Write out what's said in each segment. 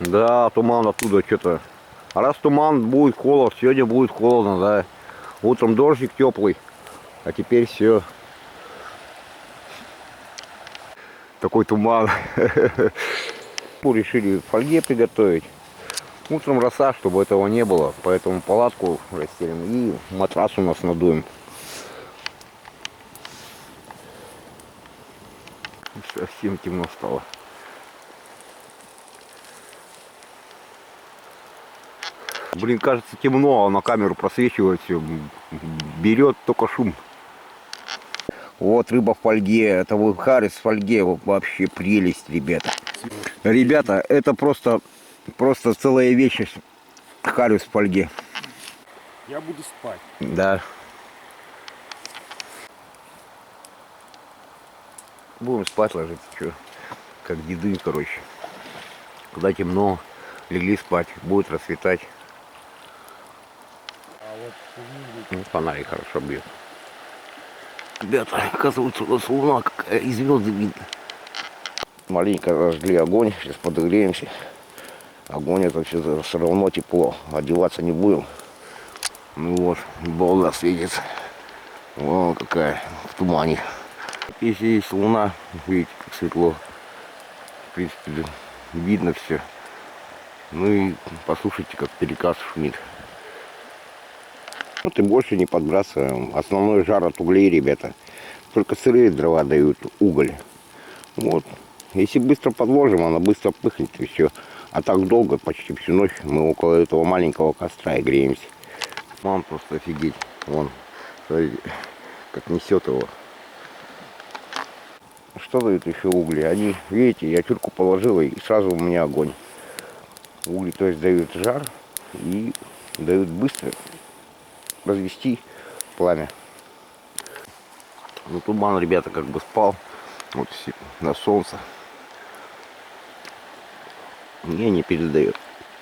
Да, туман оттуда что-то. А раз туман, будет холод, сегодня будет холодно, да. Утром дождик теплый, а теперь все. Такой туман. Решили в фольге приготовить. Утром роса, чтобы этого не было, поэтому палатку расстелим и матрас у нас надуем. Совсем темно стало. Блин, кажется темно, а на камеру просвечивает все. Берет только шум. Вот рыба в фольге. Это вы харис в фольге. Вообще прелесть, ребята. Ребята, это просто целая вечность. Харис в фольге. Я буду спать. Да. Будем спать ложиться, что? Как деды, короче. Когда темно, легли спать, будет расцветать. А вот Ну, фонарик хорошо бьет. Ребята, оказывается, у нас луна какая, и звезды видно. Маленько разжгли огонь, сейчас подогреемся. Огонь это все равно тепло, одеваться не будем. Ну вот, балда светится. Вон какая, в тумане. Если есть луна, видите, как светло. В принципе, видно все. Ну и послушайте, как переказ шумит. Вот и больше не подбрасываем. Основной жар от углей, ребята. Только сырые дрова дают уголь. Вот. Если быстро подложим, она быстро пыхнет и все. А так долго, почти всю ночь, мы около этого маленького костра и греемся. Мам, просто офигеть. Вон, смотрите, как несет его. Что дают еще угли? Они, видите, я тюрку положила, и сразу у меня огонь. Угли, то есть, дают жар и дают быстро развести пламя. Ну, туман, ребята, как бы спал. Вот все на солнце. Мне не передает.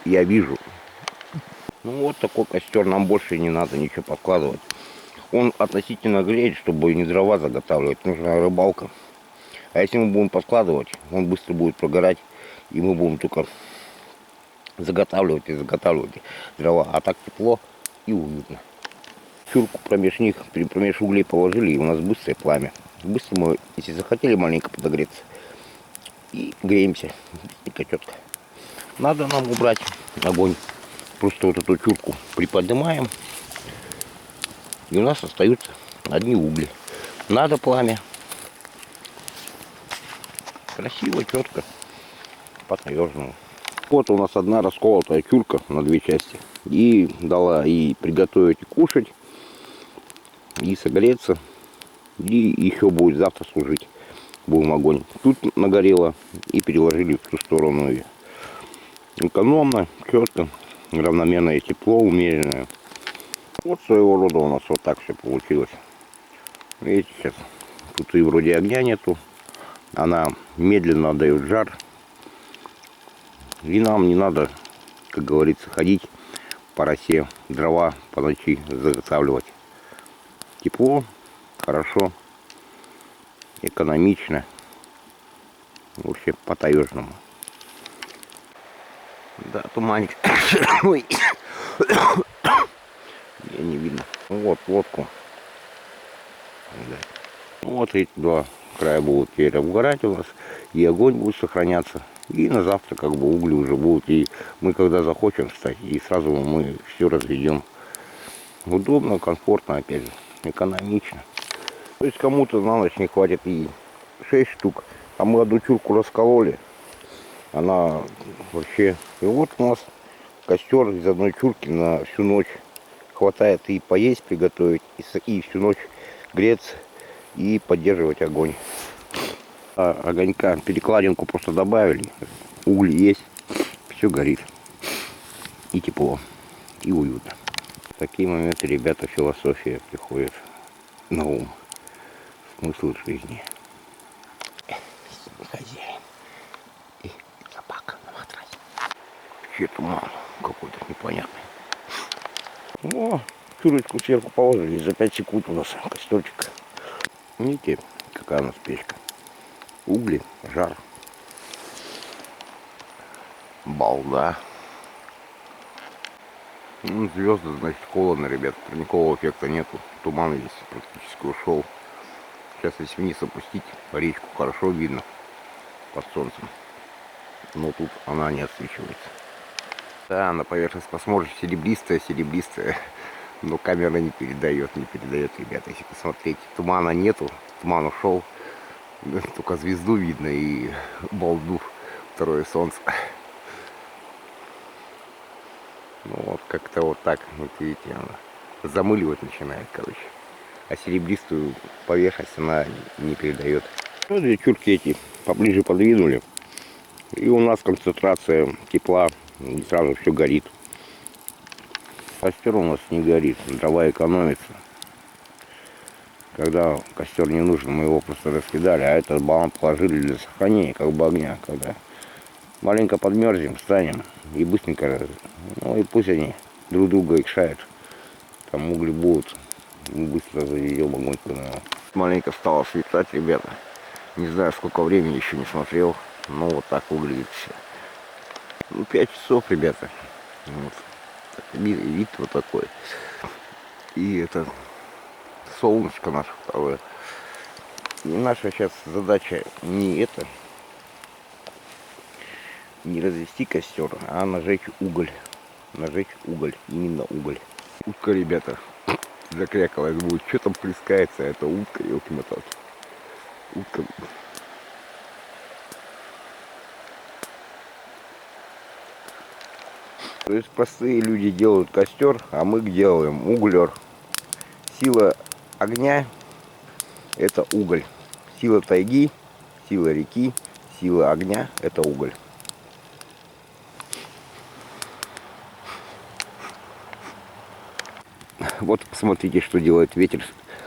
Я вижу. Ну, вот такой костер. Нам больше не надо ничего подкладывать. Он относительно греет, чтобы не дрова заготавливать. Нужна рыбалка. А если мы будем подкладывать, он быстро будет прогорать. И мы будем только заготавливать и заготавливать дрова. А так тепло и уютно. Чурку промеж них, промеж углей положили, и у нас быстрое пламя. Быстро мы, если захотели маленько подогреться, и греемся. Быстренько, четко. Надо нам убрать огонь. Просто вот эту чурку приподнимаем, и у нас остаются одни угли. Надо пламя. Красиво, четко, по-таежному. Вот у нас одна расколотая чурка на две части. И дала и приготовить, и кушать, и согреться. И еще будет завтра служить. Будем огонь. Тут нагорело и переложили в ту сторону ее. Экономно, четко, равномерное тепло, умеренное. Вот своего рода у нас вот так все получилось. Видите, сейчас тут и вроде огня нету. Она медленно отдает жар. И нам не надо, как говорится, ходить по росе, дрова по ночи заготавливать. Тепло, хорошо, экономично. Вообще по-таежному. Да, туманчик. Ой. Не видно. Вот лодку. Да. Вот эти два края будут теперь обгорать у нас. И огонь будет сохраняться. И на завтра как бы угли уже будут. И мы когда захочем встать, и сразу мы все разведем. Удобно, комфортно, опять же. Экономично. То есть кому-то на ночь не хватит и 6 штук. А мы одну чурку раскололи. Она вообще... И вот у нас костер из одной чурки на всю ночь. Хватает и поесть, приготовить, и всю ночь греться, и поддерживать огонь. А огонька, перекладинку просто добавили. Угли есть, все горит. И тепло, и уютно. В такие моменты, ребята, философия приходит на ум. Смысл жизни. Хозяин и собака на матрасе. Че туман какой-то непонятный. О, чурочку сверху положили, за 5 секунд у нас костерчик. Видите, какая у нас печка. Угли, жар. Балда. Ну, звезды, значит, холодно, ребят. Парникового эффекта нету. Туман весь практически ушел. Сейчас, если вниз опустить, речку хорошо видно под солнцем. Но тут она не отсвечивается. Да, на поверхность посмотришь, серебристая, серебристая. Но камера не передает, ребята. Если посмотреть, тумана нету, туман ушел. Только звезду видно и балду, второе солнце. Ну вот как-то вот так, вот видите, она замыливать начинает, короче. А серебристую поверхность она не передает. Вот две чурки эти поближе подвинули. И у нас концентрация тепла, и сразу все горит. Костер у нас не горит, дрова экономится. Когда костер не нужен, мы его просто раскидали, а этот баллон положили для сохранения, как бы огня. Когда маленько подмерзнем, встанем и быстренько, ну и пусть они друг друга икшают. Там угли будут, мы быстро заведем огонь. Маленько стало светать, ребята. Не знаю, сколько времени, еще не смотрел. Но вот так выглядит все. Ну, 5 часов, ребята. Вот. Вид вот такой. И это солнышко наше второе. И наша сейчас задача не это, не развести костер, а нажечь уголь. Нажечь уголь, именно уголь. Утка, ребята, закрякалась будет. Что там плескается? Это утка, елки-моталки. Утка. То есть простые люди делают костер, а мы делаем углер. Сила огня — это уголь. Сила тайги, сила реки, сила огня — это уголь. Вот посмотрите, что делает ветер.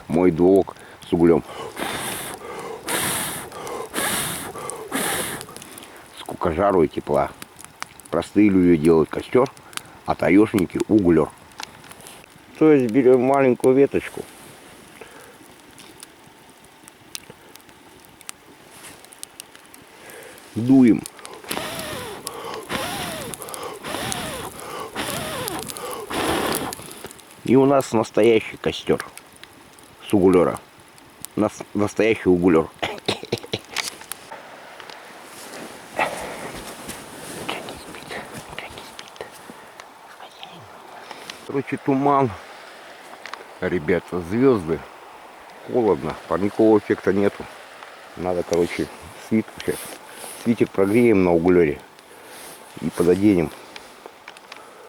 Мой двуок с углем. Сколько жару и тепла. Простые люди делают костер, а таежники углер. То есть берем маленькую веточку, дуем, и у нас настоящий костер с углера. Настоящий углер. Короче, туман, ребята, звезды, холодно, парникового эффекта нету. Надо, короче, свитер прогреем на углере и пододенем.